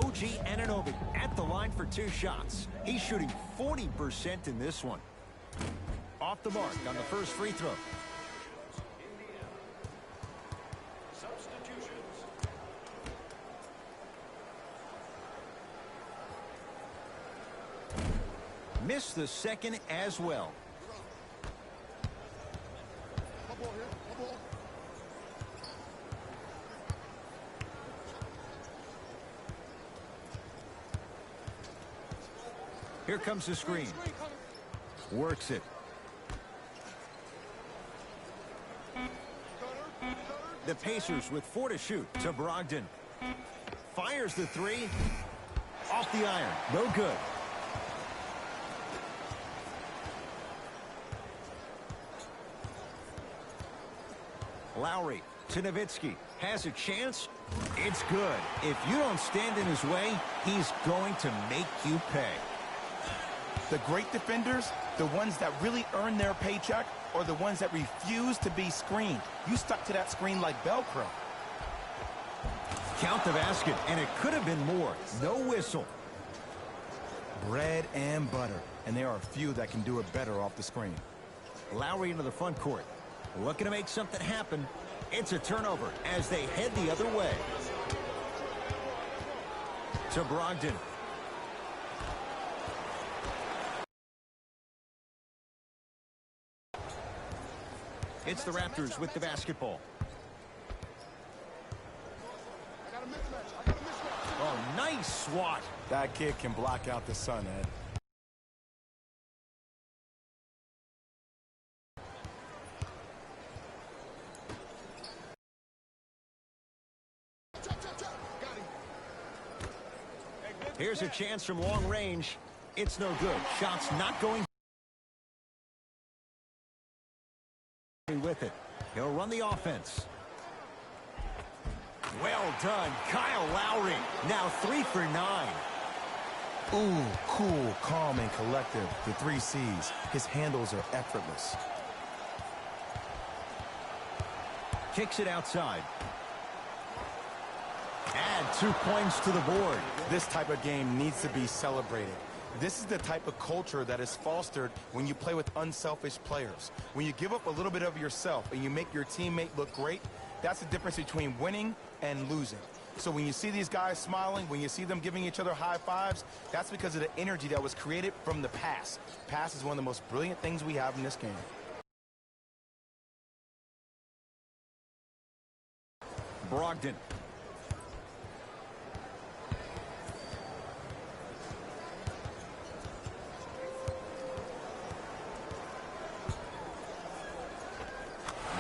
OG Anunoby at the line for 2 shots. He's shooting 40% in this one. Off the mark on the first free throw. Missed the second as well. Here comes the screen. Works it. The Pacers with 4 to shoot to Brogdon. Fires the 3. Off the iron. No good. Lowry to Nowitzki. Has a chance. It's good. If you don't stand in his way, he's going to make you pay. The great defenders, the ones that really earn their paycheck, or the ones that refuse to be screened. You stuck to that screen like Velcro. Count the basket, and it could have been more. No whistle. Bread and butter, and there are few that can do it better off the screen. Lowry into the front court. Looking to make something happen. It's a turnover as they head the other way. To Brogdon. It's the Raptors with the basketball. Oh, nice swat. That kid can block out the sun, Ed. Here's a chance from long range. It's no good. Shot's not going with it. He'll run the offense. Well done, Kyle Lowry. Now 3 for 9. Ooh, cool, calm, and collective. The 3 C's. His handles are effortless. Kicks it outside. Add 2 points to the board. This type of game needs to be celebrated. This is the type of culture that is fostered when you play with unselfish players. When you give up a little bit of yourself and you make your teammate look great, that's the difference between winning and losing. So when you see these guys smiling, when you see them giving each other high fives, that's because of the energy that was created from the pass. Pass is one of the most brilliant things we have in this game. Brogdon.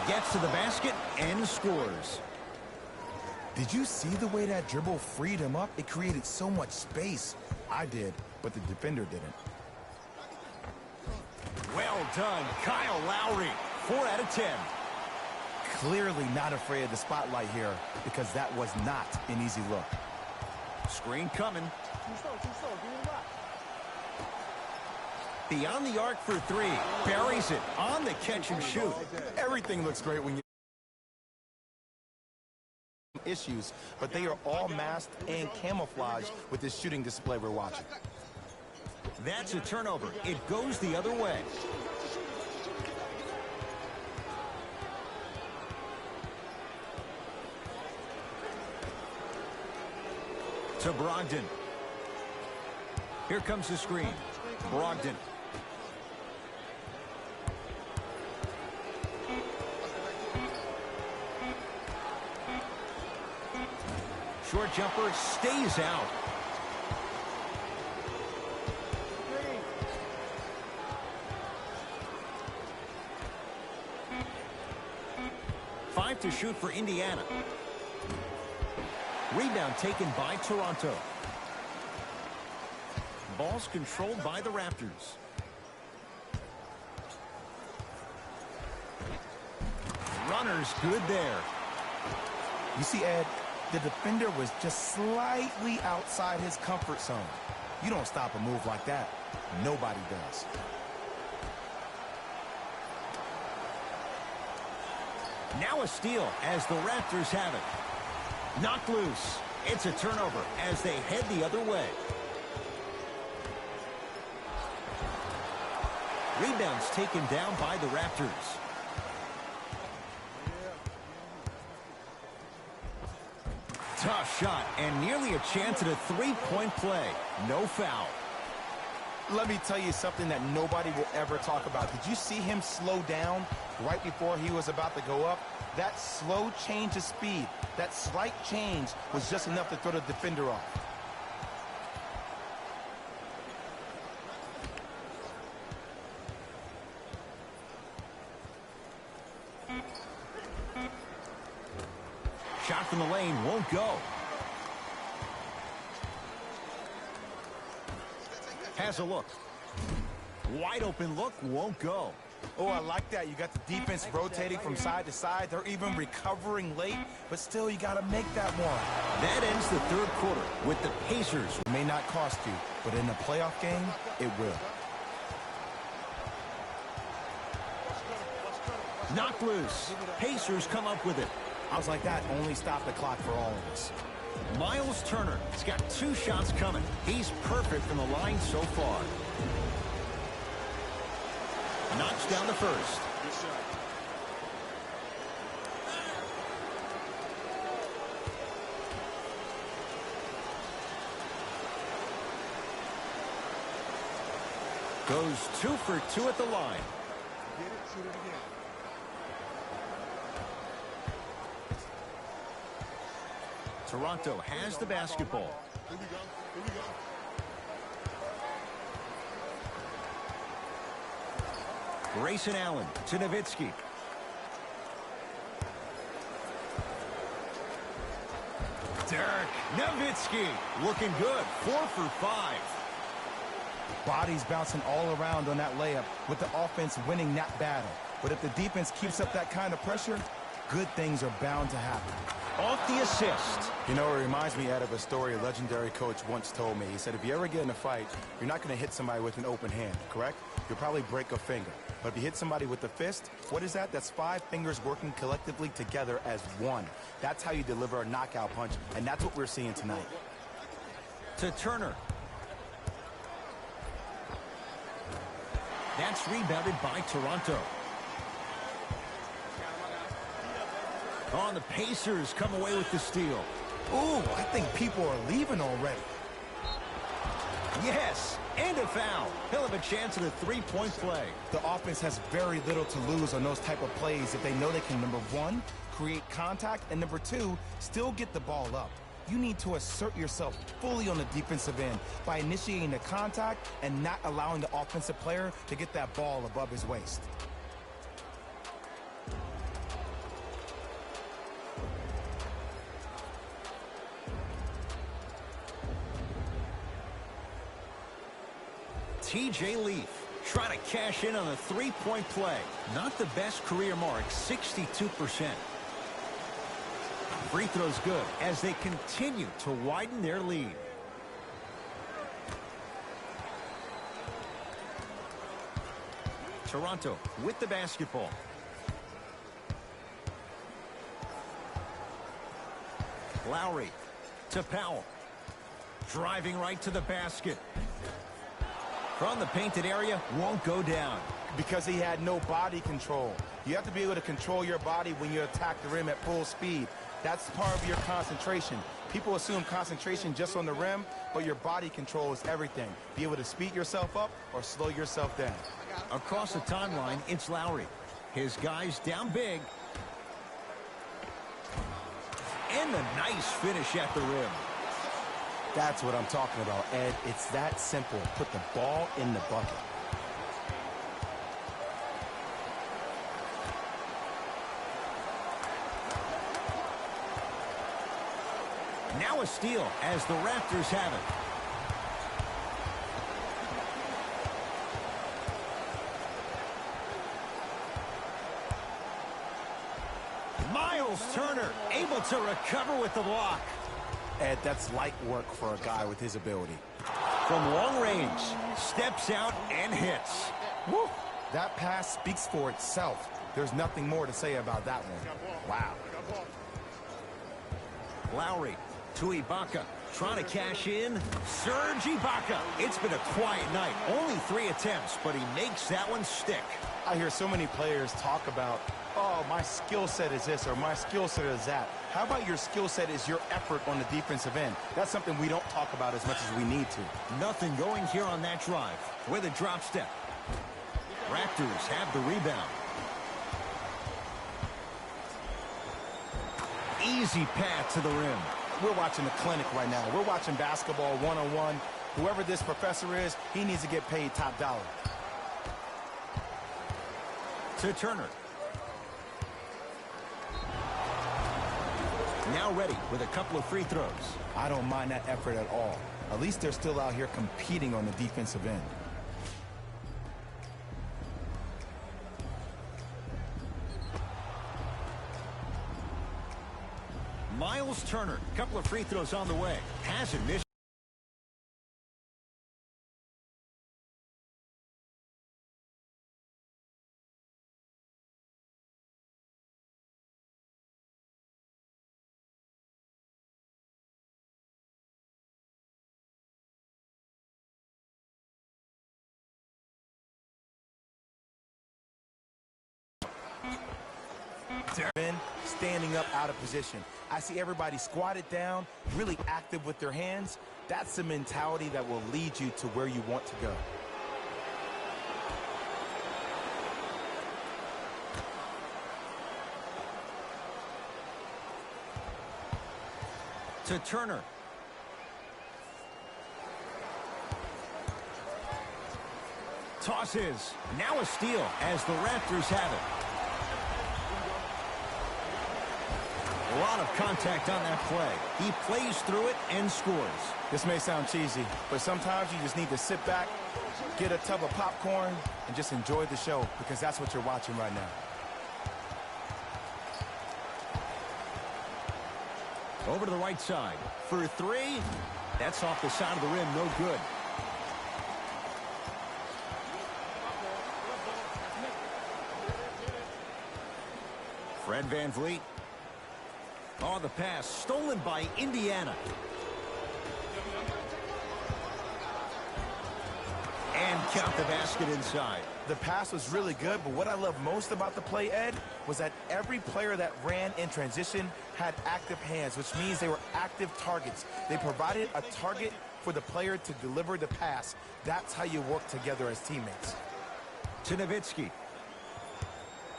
Gets to the basket and scores. Did you see the way that dribble freed him up? It created so much space. I did, but the defender didn't. Well done, Kyle Lowry. 4 out of 10. Clearly not afraid of the spotlight here because that was not an easy look. Screen coming. Beyond the arc for 3. Buries it on the catch and shoot. Everything looks great when you issues, but they are all masked and camouflaged with this shooting display we're watching. That's a turnover. It goes the other way. To Brogdon. Here comes the screen. Brogdon. Short jumper stays out. Five to shoot for Indiana. Rebound taken by Toronto. Ball's controlled by the Raptors. Runner's good there. You see, Ed, the defender was just slightly outside his comfort zone. You don't stop a move like that. Nobody does. Now a steal as the Raptors have it. Knocked loose. It's a turnover as they head the other way. Rebounds taken down by the Raptors. Tough shot and nearly a chance at a three-point play. No foul. Let me tell you something that nobody will ever talk about. Did you see him slow down right before he was about to go up? That slow change of speed, that slight change was just enough to throw the defender off. Shot from the lane won't go. Has a look. Wide open look won't go. Oh, I like that. You got the defense rotating from side to side. They're even recovering late, but still you got to make that one. That ends the third quarter with the Pacers. It may not cost you, but in a playoff game, it will. Knocked loose. Pacers come up with it. I was like, that only stopped the clock for all of us. Miles Turner has got 2 shots coming. He's perfect from the line so far. Knocks down the first. Goes 2 for 2 at the line. Shoot it again. Toronto has the basketball. Here we go. Here we go. Grayson Allen to Nowitzki. Dirk Nowitzki looking good. 4 for 5. Bodies bouncing all around on that layup with the offense winning that battle. But if the defense keeps up that kind of pressure, good things are bound to happen. Off the assist. You know, it reminds me of a story a legendary coach once told me. He said, if you ever get in a fight, you're not going to hit somebody with an open hand, correct? You'll probably break a finger. But if you hit somebody with the fist, what is that? That's 5 fingers working collectively together as one. That's how you deliver a knockout punch, and that's what we're seeing tonight. To Turner. That's rebounded by Toronto. Oh, the Pacers come away with the steal. Ooh, I think people are leaving already. Yes, and a foul. He'll have a chance at a three-point play. The offense has very little to lose on those type of plays if they know they can, number 1, create contact, and number 2, still get the ball up. You need to assert yourself fully on the defensive end by initiating the contact and not allowing the offensive player to get that ball above his waist. T.J. Leaf trying to cash in on a three-point play. Not the best career mark, 62%. Free throw's good as they continue to widen their lead. Toronto with the basketball. Lowry to Powell. Driving right to the basket. From the painted area, won't go down. Because he had no body control. You have to be able to control your body when you attack the rim at full speed. That's part of your concentration. People assume concentration just on the rim, but your body control is everything. Be able to speed yourself up or slow yourself down. Across the timeline, it's Lowry. His guys down big. And a nice finish at the rim. That's what I'm talking about, Ed. It's that simple. Put the ball in the bucket. Now a steal as the Raptors have it. Miles Turner able to recover with the block. Ed, that's light work for a guy with his ability. From long range, steps out and hits. Woo! That pass speaks for itself. There's nothing more to say about that one. Wow. Lowry To Ibaka. Trying to cash in. Serge Ibaka. It's been a quiet night. Only 3 attempts, but he makes that one stick. I hear so many players talk about, oh, my skill set is this or my skill set is that. How about your skill set is your effort on the defensive end? That's something we don't talk about as much as we need to. Nothing going here on that drive. With a drop step. Raptors have the rebound. Easy path to the rim. We're watching a clinic right now. We're watching basketball one-on-one. Whoever this professor is, he needs to get paid top dollar. To Turner. Now ready with a couple of free throws. I don't mind that effort at all. At least they're still out here competing on the defensive end. Miles Turner, couple of free throws on the way. Hasn't missed. Standing up out of position. I see everybody squatted down, really active with their hands. That's the mentality that will lead you to where you want to go. To Turner. Tosses. Now a steal as the Raptors have it. A lot of contact on that play. He plays through it and scores. This may sound cheesy, but sometimes you just need to sit back, get a tub of popcorn, and just enjoy the show, because that's what you're watching right now. Over to the right side. For 3. That's off the side of the rim. No good. Fred VanVleet. Oh, the pass stolen by Indiana. And count the basket inside. The pass was really good, but what I love most about the play, Ed, was that every player that ran in transition had active hands, which means they were active targets. They provided a target for the player to deliver the pass. That's how you work together as teammates. To Nowitzki.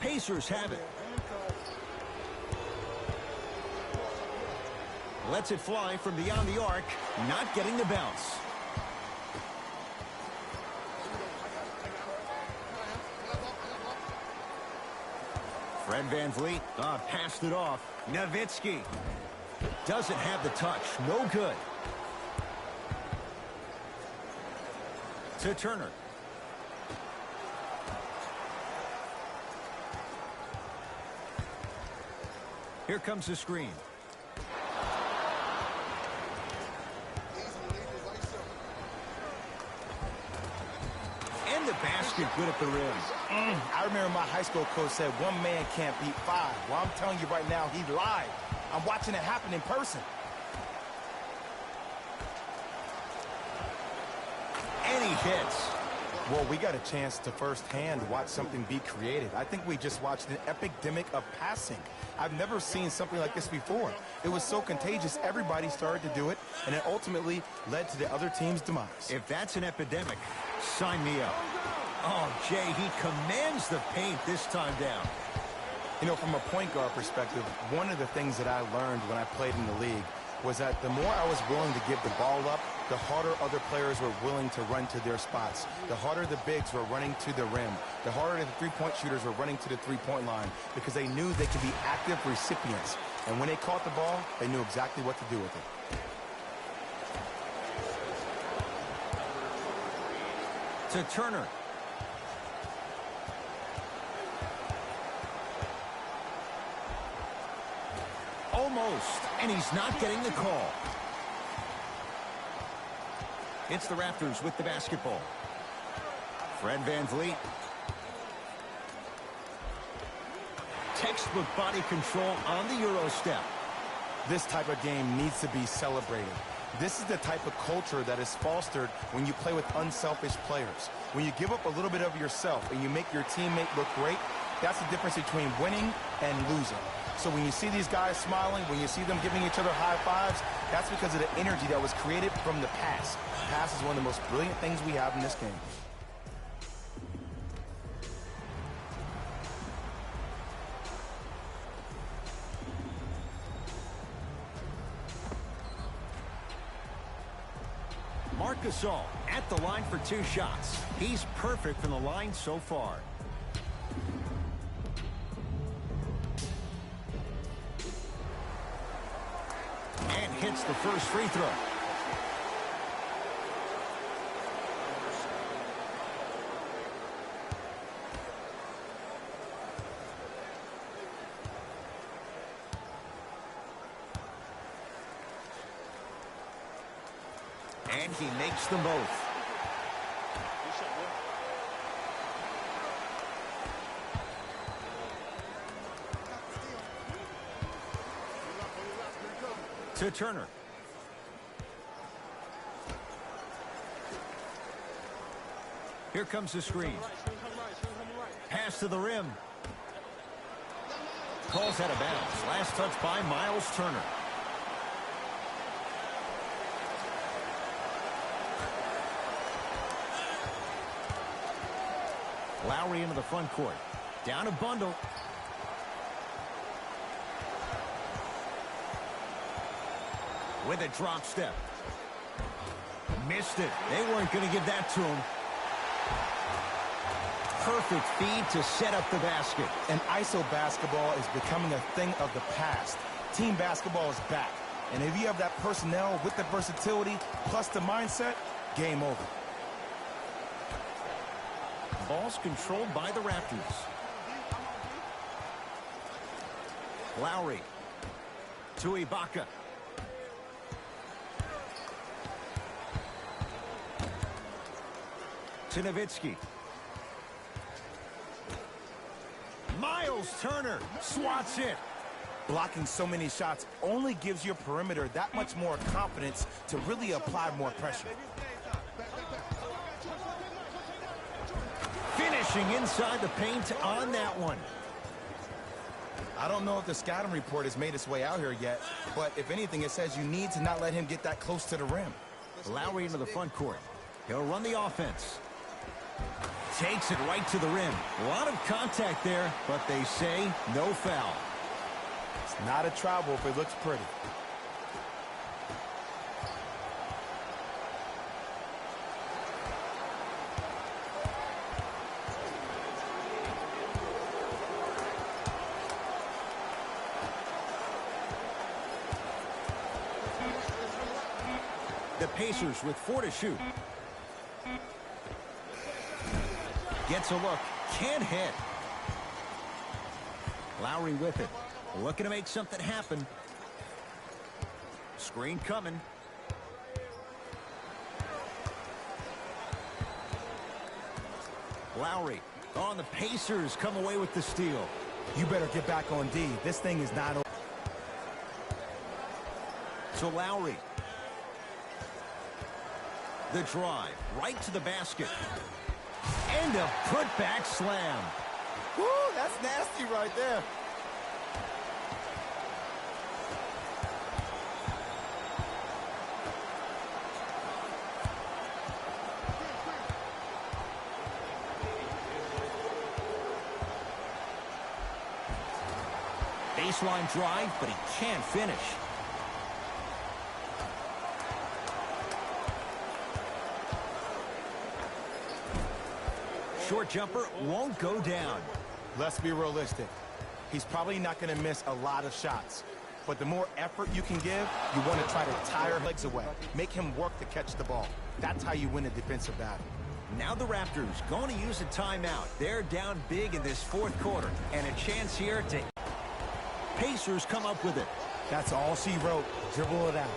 Pacers have it. Lets it fly from beyond the arc, not getting the bounce. Fred VanVleet passed it off. Nowitzki doesn't have the touch. No good. To Turner. Here comes the screen. And the basket good at the rim. I remember my high school coach said one man can't beat 5. Well, I'm telling you right now, he lied. I'm watching it happen in person. And he hits. Well, we got a chance to firsthand watch something be created. I think we just watched an epidemic of passing. I've never seen something like this before. It was so contagious, everybody started to do it, and it ultimately led to the other team's demise. If that's an epidemic, sign me up. Oh, Jay, he commands the paint this time down. You know, from a point guard perspective, one of the things that I learned when I played in the league was that the more I was willing to give the ball up, the harder other players were willing to run to their spots. The harder the bigs were running to the rim. The harder the three-point shooters were running to the three-point line, because they knew they could be active recipients. And when they caught the ball, they knew exactly what to do with it. To Turner. Almost, and he's not getting the call. It's the Raptors with the basketball. Fred VanVleet. Textbook body control on the Euro step. This type of game needs to be celebrated. This is the type of culture that is fostered when you play with unselfish players. When you give up a little bit of yourself and you make your teammate look great, that's the difference between winning and losing. So when you see these guys smiling, when you see them giving each other high fives, that's because of the energy that was created from the pass. Pass is one of the most brilliant things we have in this game. Marc Gasol at the line for 2 shots. He's perfect from the line so far. And hits the first free throw. And he makes them both. To Turner. Here comes the screen. Pass to the rim. Calls out of bounds. Last touch by Miles Turner. Lowry into the front court. Down a bundle. With a drop step. Missed it. They weren't going to give that to him. Perfect feed to set up the basket. And ISO basketball is becoming a thing of the past. Team basketball is back. And if you have that personnel with the versatility plus the mindset, game over. Ball's controlled by the Raptors. Lowry to Ibaka. To Nowitzki. Miles Turner swats it. Blocking so many shots only gives your perimeter that much more confidence to really apply more pressure. Finishing inside the paint on that one. I don't know if the scouting report has made its way out here yet, but if anything, it says you need to not let him get that close to the rim. Lowry into the front court. He'll run the offense. Takes it right to the rim. A lot of contact there, but they say no foul. It's not a travel if it looks pretty. The Pacers with 4 to shoot. Gets a look. Can't hit. Lowry with it. Looking to make something happen. Screen coming. Lowry. Oh, and the Pacers come away with the steal. You better get back on D. This thing is not over. So Lowry. The drive. Right to the basket. And a putback slam. Woo, that's nasty right there. Baseline drive, but he can't finish. Short jumper won't go down. Let's be realistic. He's probably not going to miss a lot of shots. But the more effort you can give, you want to try to tire legs away. Make him work to catch the ball. That's how you win a defensive battle. Now the Raptors going to use a timeout. They're down big in this fourth quarter. And a chance here to... Pacers come up with it. That's all she wrote. Dribble it out.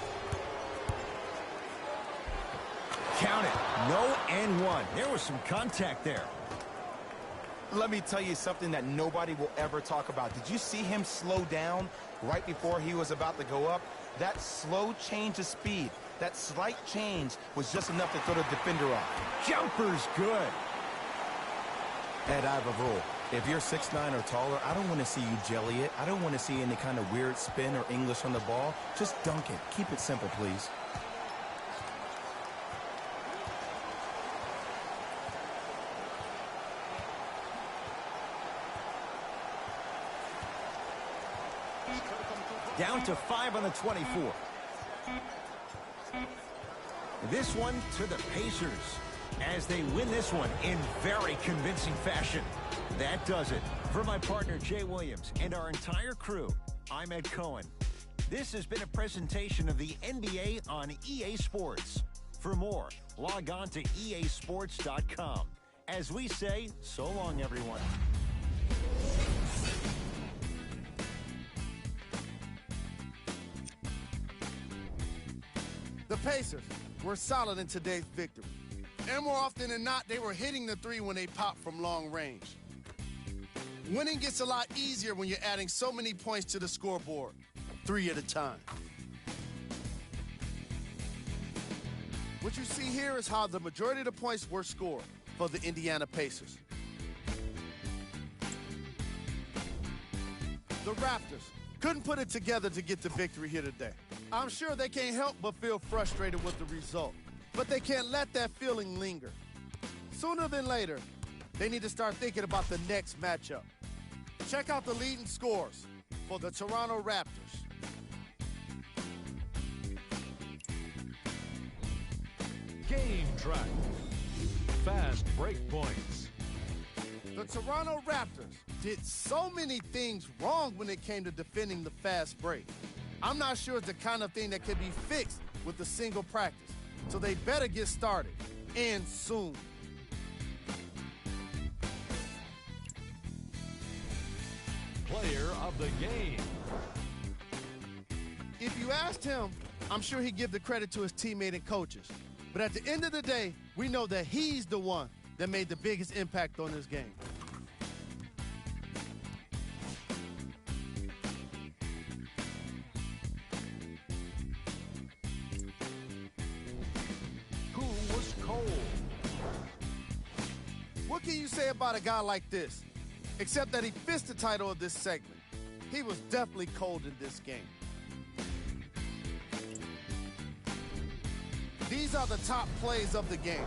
Count it. No and one. There was some contact there. Let me tell you something that nobody will ever talk about. Did you see him slow down right before he was about to go up? That slow change of speed, that slight change was just enough to throw the defender off. Jumper's good. Ed, I have a rule. If you're 6'9" or taller, I don't want to see you jelly it. I don't want to see any kind of weird spin or English on the ball. Just dunk it. Keep it simple, please. Down to 5 on the 24. This one to the Pacers as they win this one in very convincing fashion. That does it. For my partner, Jay Williams, and our entire crew, I'm Ed Cohen. This has been a presentation of the NBA on EA Sports. For more, log on to easports.com. As we say, so long, everyone. The Pacers were solid in today's victory. And more often than not, they were hitting the three when they popped from long range. Winning gets a lot easier when you're adding so many points to the scoreboard, 3 at a time. What you see here is how the majority of the points were scored for the Indiana Pacers. The Raptors couldn't put it together to get the victory here today. I'm sure they can't help but feel frustrated with the result, but they can't let that feeling linger. Sooner than later, they need to start thinking about the next matchup. Check out the leading scores for the Toronto Raptors. Game track. Fast break points. The Toronto Raptors did so many things wrong when it came to defending the fast break. I'm not sure it's the kind of thing that can be fixed with a single practice, so they better get started, and soon. Player of the game. If you asked him, I'm sure he'd give the credit to his teammate and coaches. But at the end of the day, we know that he's the one that made the biggest impact on this game. Who was cold? What can you say about a guy like this? Except that he fits the title of this segment. He was definitely cold in this game. These are the top plays of the game.